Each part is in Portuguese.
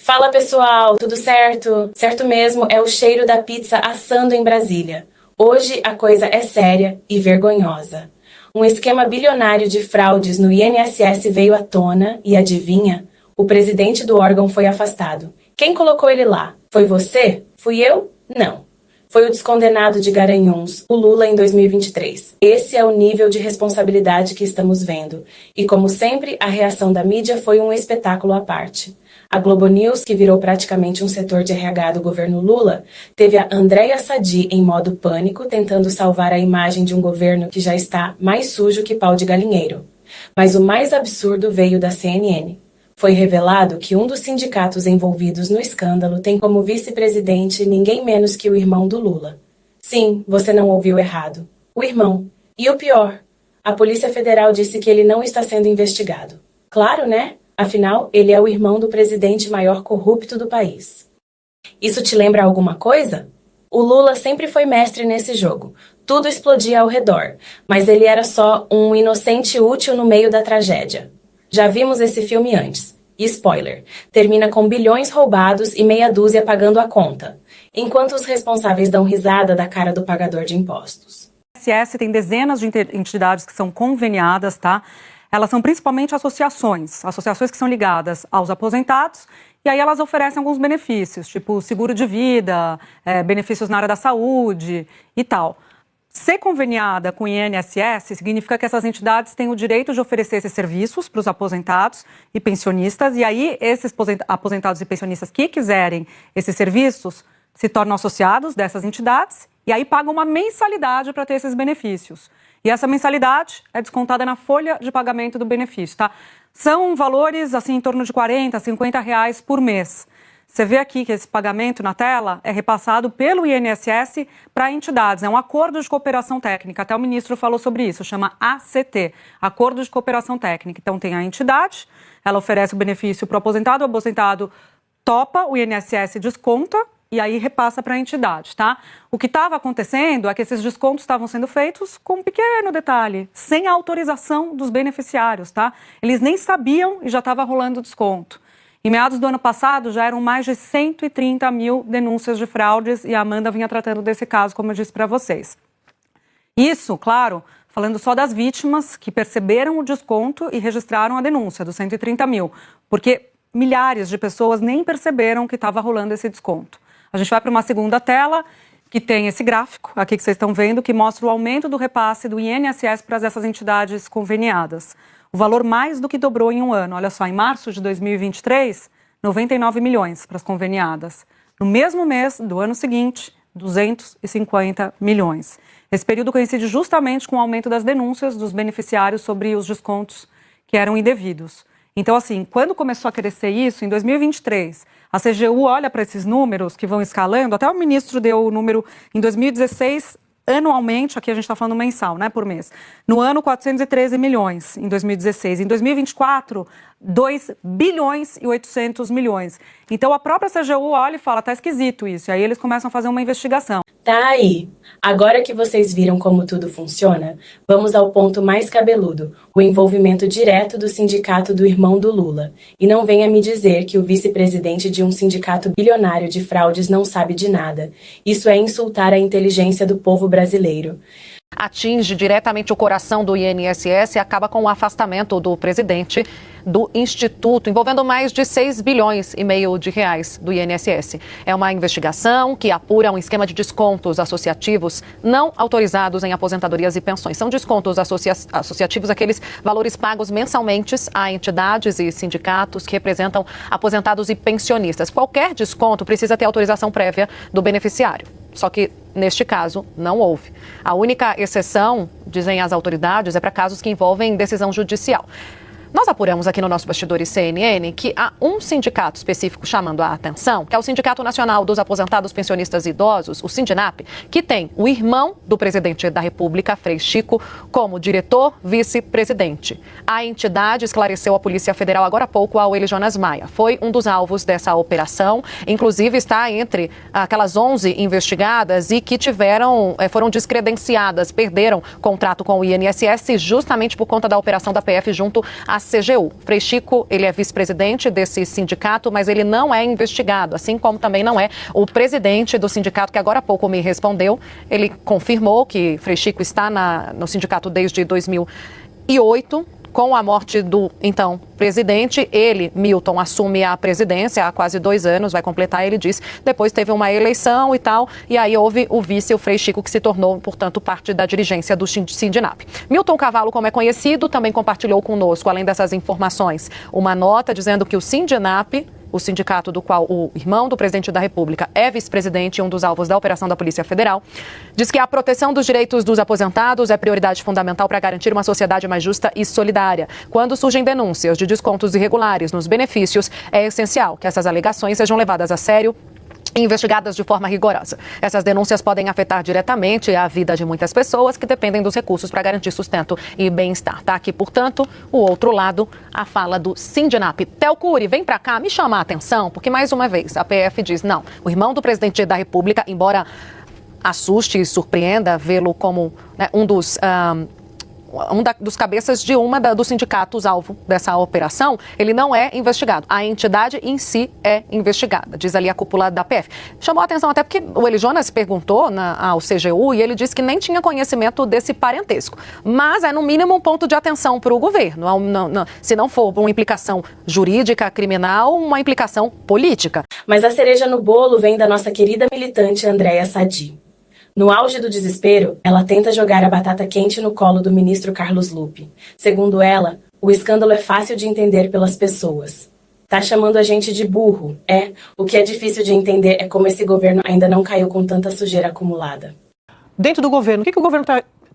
Fala pessoal, tudo certo? Certo mesmo, é o cheiro da pizza assando em Brasília. Hoje a coisa é séria e vergonhosa. Um esquema bilionário de fraudes no INSS veio à tona e adivinha? O presidente do órgão foi afastado. Quem colocou ele lá? Foi você? Fui eu? Não. Foi o descondenado de Garanhuns, o Lula, em 2023. Esse é o nível de responsabilidade que estamos vendo. E como sempre, a reação da mídia foi um espetáculo à parte. A Globo News, que virou praticamente um setor de RH do governo Lula, teve a Andréa Sadi em modo pânico, tentando salvar a imagem de um governo que já está mais sujo que pau de galinheiro. Mas o mais absurdo veio da CNN. Foi revelado que um dos sindicatos envolvidos no escândalo tem como vice-presidente ninguém menos que o irmão do Lula. Sim, você não ouviu errado. O irmão. E o pior, a Polícia Federal disse que ele não está sendo investigado. Claro, né? Afinal, ele é o irmão do presidente maior corrupto do país. Isso te lembra alguma coisa? O Lula sempre foi mestre nesse jogo. Tudo explodia ao redor, mas ele era só um inocente útil no meio da tragédia. Já vimos esse filme antes. E spoiler, termina com bilhões roubados e meia dúzia pagando a conta, enquanto os responsáveis dão risada da cara do pagador de impostos. O INSS tem dezenas de entidades que são conveniadas, tá? Elas são principalmente associações que são ligadas aos aposentados, e aí elas oferecem alguns benefícios, tipo seguro de vida, benefícios na área da saúde e tal. Ser conveniada com o INSS significa que essas entidades têm o direito de oferecer esses serviços para os aposentados e pensionistas, e aí esses aposentados e pensionistas que quiserem esses serviços se tornam associados dessas entidades e aí pagam uma mensalidade para ter esses benefícios. E essa mensalidade é descontada na folha de pagamento do benefício, tá? São valores, assim, em torno de R$40, R$50 por mês. Você vê aqui que esse pagamento na tela é repassado pelo INSS para entidades. É um acordo de cooperação técnica. Até o ministro falou sobre isso, chama ACT, Acordo de Cooperação Técnica. Então tem a entidade, ela oferece o benefício para o aposentado topa, o INSS desconta e aí repassa para a entidade, tá? O que estava acontecendo é que esses descontos estavam sendo feitos com um pequeno detalhe, sem a autorização dos beneficiários, tá? Eles nem sabiam e já estava rolando desconto. Em meados do ano passado, já eram mais de 130 mil denúncias de fraudes e a Amanda vinha tratando desse caso, como eu disse para vocês. Isso, claro, falando só das vítimas que perceberam o desconto e registraram a denúncia dos 130 mil, porque milhares de pessoas nem perceberam que estava rolando esse desconto. A gente vai para uma segunda tela, que tem esse gráfico aqui que vocês estão vendo, que mostra o aumento do repasse do INSS para essas entidades conveniadas. O valor mais do que dobrou em um ano. Olha só, em março de 2023, 99 milhões para as conveniadas. No mesmo mês do ano seguinte, 250 milhões. Esse período coincide justamente com o aumento das denúncias dos beneficiários sobre os descontos que eram indevidos. Então, assim, quando começou a crescer isso, em 2023, a CGU olha para esses números que vão escalando, até o ministro deu o número em 2016, anualmente, aqui a gente está falando mensal, né, por mês. No ano, 413 milhões em 2016. Em 2024, 2 bilhões e 800 milhões. Então, a própria CGU olha e fala, tá esquisito isso. E aí eles começam a fazer uma investigação. Tá aí. Agora que vocês viram como tudo funciona, vamos ao ponto mais cabeludo, o envolvimento direto do sindicato do irmão do Lula. E não venha me dizer que o vice-presidente de um sindicato bilionário de fraudes não sabe de nada. Isso é insultar a inteligência do povo brasileiro. Atinge diretamente o coração do INSS e acaba com o afastamento do presidente do Instituto, envolvendo mais de 6 bilhões e meio de reais do INSS. É uma investigação que apura um esquema de descontos associativos não autorizados em aposentadorias e pensões. São descontos associativos, aqueles valores pagos mensalmente a entidades e sindicatos que representam aposentados e pensionistas. Qualquer desconto precisa ter autorização prévia do beneficiário. Só que, neste caso, não houve. A única exceção, dizem as autoridades, é para casos que envolvem decisão judicial. Nós apuramos aqui no nosso Bastidores CNN que há um sindicato específico chamando a atenção, que é o Sindicato Nacional dos Aposentados Pensionistas Idosos, o Sindinap, que tem o irmão do presidente da República, Frei Chico, como diretor vice-presidente. A entidade esclareceu à Polícia Federal agora há pouco ao Eli Jonas Maia. Foi um dos alvos dessa operação, inclusive está entre aquelas 11 investigadas e que foram descredenciadas, perderam contrato com o INSS justamente por conta da operação da PF junto à CGU. Frei Chico, ele é vice-presidente desse sindicato, mas ele não é investigado, assim como também não é o presidente do sindicato, que agora há pouco me respondeu. Ele confirmou que Frei Chico está no sindicato desde 2008. Com a morte do, então, presidente, ele, Milton, assume a presidência há quase 2 anos, vai completar, ele diz. Depois teve uma eleição e tal, e aí houve o vice, o Frei Chico, que se tornou, portanto, parte da dirigência do Sindinap. Milton Cavallo, como é conhecido, também compartilhou conosco, além dessas informações, uma nota dizendo que o Sindinap, o sindicato do qual o irmão do presidente da República é vice-presidente e um dos alvos da operação da Polícia Federal, diz que a proteção dos direitos dos aposentados é prioridade fundamental para garantir uma sociedade mais justa e solidária. Quando surgem denúncias de descontos irregulares nos benefícios, é essencial que essas alegações sejam levadas a sério e investigadas de forma rigorosa. Essas denúncias podem afetar diretamente a vida de muitas pessoas que dependem dos recursos para garantir sustento e bem-estar. Tá aqui, portanto, o outro lado, a fala do Sindinap. Theo Cury, vem para cá me chamar a atenção, porque mais uma vez a PF diz, não, o irmão do presidente da República, embora assuste e surpreenda vê-lo como, né, um dos cabeças de dos sindicatos alvo dessa operação, ele não é investigado. A entidade em si é investigada, diz ali a cúpula da PF. Chamou a atenção até porque o Eli Jonas perguntou ao CGU e ele disse que nem tinha conhecimento desse parentesco. Mas é no mínimo um ponto de atenção para o governo. Se não for uma implicação jurídica, criminal, uma implicação política. Mas a cereja no bolo vem da nossa querida militante Andréa Sadi. No auge do desespero, ela tenta jogar a batata quente no colo do ministro Carlos Lupe. Segundo ela, o escândalo é fácil de entender pelas pessoas. Tá chamando a gente de burro. O que é difícil de entender é como esse governo ainda não caiu com tanta sujeira acumulada. Dentro do governo, o que o governo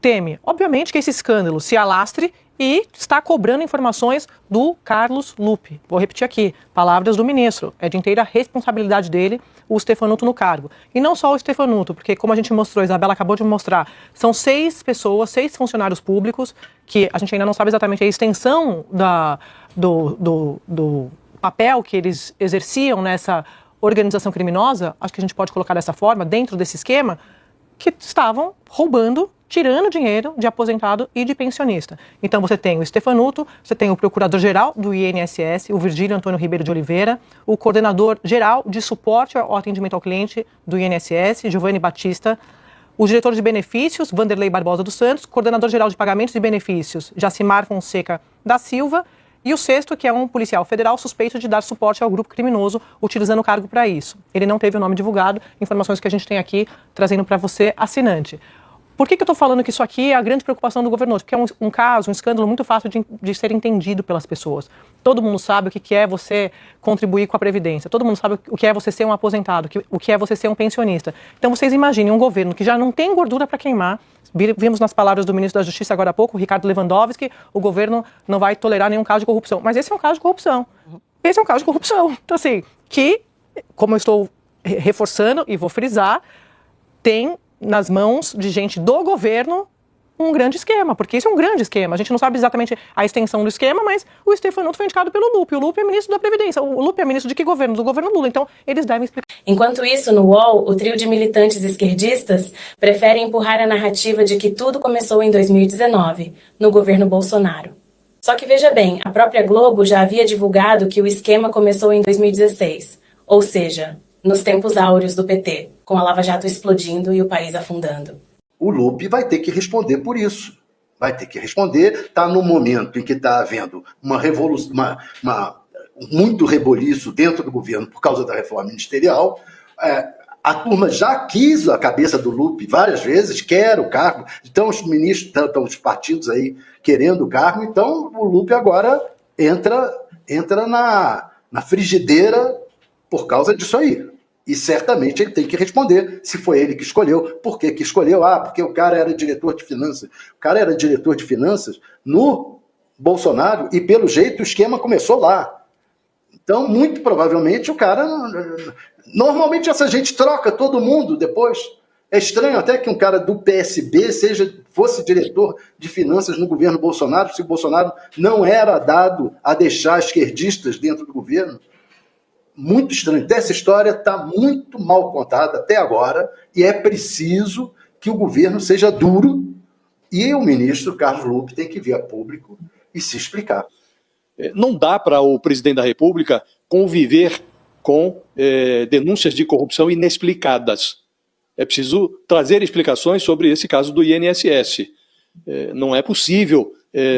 teme? Obviamente que esse escândalo se alastre e está cobrando informações do Carlos Lupe. Vou repetir aqui, palavras do ministro. É de inteira responsabilidade dele o Stefanuto no cargo. E não só o Stefanuto, porque como a gente mostrou, a Isabela acabou de mostrar, são 6 pessoas, 6 funcionários públicos, que a gente ainda não sabe exatamente a extensão do papel que eles exerciam nessa organização criminosa, acho que a gente pode colocar dessa forma, dentro desse esquema, que estavam roubando, tirando dinheiro de aposentado e de pensionista. Então você tem o Stefanuto, você tem o Procurador-Geral do INSS, o Virgílio Antônio Ribeiro de Oliveira, o Coordenador-Geral de Suporte ao Atendimento ao Cliente do INSS, Giovanni Batista, o Diretor de Benefícios, Vanderlei Barbosa dos Santos, Coordenador-Geral de Pagamentos e Benefícios, Jacimar Fonseca da Silva, e o 6º, que é um policial federal suspeito de dar suporte ao grupo criminoso, utilizando o cargo para isso. Ele não teve o nome divulgado, informações que a gente tem aqui trazendo para você, assinante. Por que eu estou falando que isso aqui é a grande preocupação do governador? Porque é um caso, um escândalo muito fácil de ser entendido pelas pessoas. Todo mundo sabe o que é você contribuir com a Previdência. Todo mundo sabe o que é você ser um aposentado, o que é você ser um pensionista. Então vocês imaginem um governo que já não tem gordura para queimar. Vimos nas palavras do ministro da Justiça agora há pouco, Ricardo Lewandowski, o governo não vai tolerar nenhum caso de corrupção. Mas esse é um caso de corrupção. Esse é um caso de corrupção. Então assim, que, como eu estou reforçando e vou frisar, tem nas mãos de gente do governo um grande esquema, porque isso é um grande esquema. A gente não sabe exatamente a extensão do esquema, mas o Stefanuto foi indicado pelo Lupe. O Lupe é ministro da Previdência. O Lupe é ministro de que governo? Do governo Lula. Então, eles devem explicar. Enquanto isso, no UOL, o trio de militantes esquerdistas prefere empurrar a narrativa de que tudo começou em 2019, no governo Bolsonaro. Só que veja bem, a própria Globo já havia divulgado que o esquema começou em 2016, ou seja, nos tempos áureos do PT, com a Lava Jato explodindo e o país afundando. O Lupe vai ter que responder por isso. Vai ter que responder. Está no momento em que está havendo uma revolução, muito reboliço dentro do governo por causa da reforma ministerial. A turma já quis a cabeça do Lupe várias vezes, quer o cargo. Então os ministros, estão os partidos aí querendo o cargo. Então o Lupe agora entra na frigideira por causa disso aí. E certamente ele tem que responder se foi ele que escolheu. Por que escolheu? Porque o cara era diretor de finanças. O cara era diretor de finanças no Bolsonaro e, pelo jeito, o esquema começou lá. Então, muito provavelmente, o cara... Normalmente, essa gente troca todo mundo depois. É estranho até que um cara do PSB fosse diretor de finanças no governo Bolsonaro, se o Bolsonaro não era dado a deixar esquerdistas dentro do governo. Muito estranho. Essa história está muito mal contada até agora e é preciso que o governo seja duro e o ministro Carlos Lupe tem que vir a público e se explicar. Não dá para o presidente da República conviver com denúncias de corrupção inexplicadas. É preciso trazer explicações sobre esse caso do INSS. Não é possível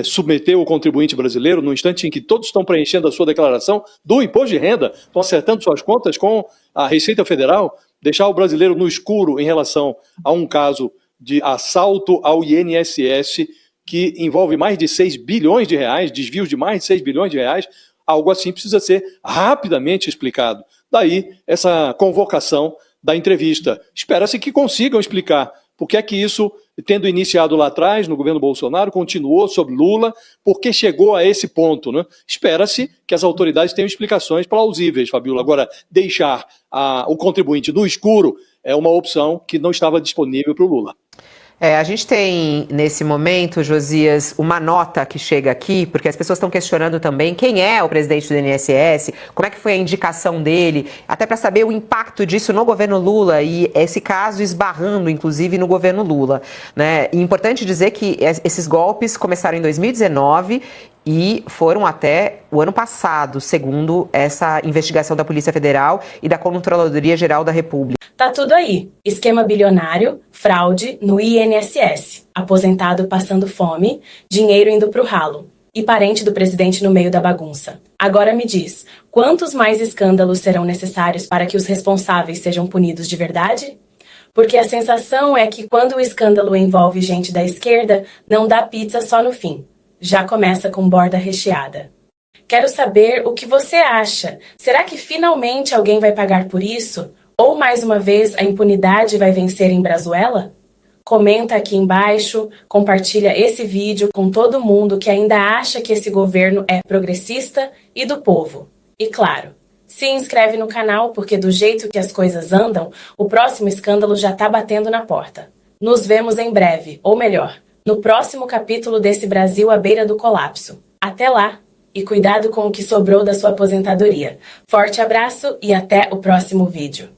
submeter o contribuinte brasileiro no instante em que todos estão preenchendo a sua declaração do imposto de renda, estão acertando suas contas com a Receita Federal, deixar o brasileiro no escuro em relação a um caso de assalto ao INSS que envolve mais de 6 bilhões de reais, desvios de mais de 6 bilhões de reais, algo assim precisa ser rapidamente explicado. Daí essa convocação da entrevista. Espera-se que consigam explicar por que é que isso, tendo iniciado lá atrás, no governo Bolsonaro, continuou sob Lula, por que chegou a esse ponto, né? Espera-se que as autoridades tenham explicações plausíveis, Fabiola. Agora, deixar o contribuinte no escuro é uma opção que não estava disponível para o Lula. A gente tem, nesse momento, Josias, uma nota que chega aqui, porque as pessoas estão questionando também quem é o presidente do INSS, como é que foi a indicação dele, até para saber o impacto disso no governo Lula e esse caso esbarrando, inclusive, no governo Lula, né? E importante dizer que esses golpes começaram em 2019 e foram até o ano passado, segundo essa investigação da Polícia Federal e da Controladoria Geral da República. Tá tudo aí. Esquema bilionário, fraude no INSS, aposentado passando fome, dinheiro indo pro ralo e parente do presidente no meio da bagunça. Agora me diz, quantos mais escândalos serão necessários para que os responsáveis sejam punidos de verdade? Porque a sensação é que quando o escândalo envolve gente da esquerda, não dá pizza só no fim. Já começa com borda recheada. Quero saber o que você acha. Será que finalmente alguém vai pagar por isso? Ou, mais uma vez, a impunidade vai vencer em Brazuela? Comenta aqui embaixo, compartilha esse vídeo com todo mundo que ainda acha que esse governo é progressista e do povo. E claro, se inscreve no canal porque do jeito que as coisas andam, o próximo escândalo já tá batendo na porta. Nos vemos em breve, ou melhor, no próximo capítulo desse Brasil à beira do colapso. Até lá! E cuidado com o que sobrou da sua aposentadoria. Forte abraço e até o próximo vídeo.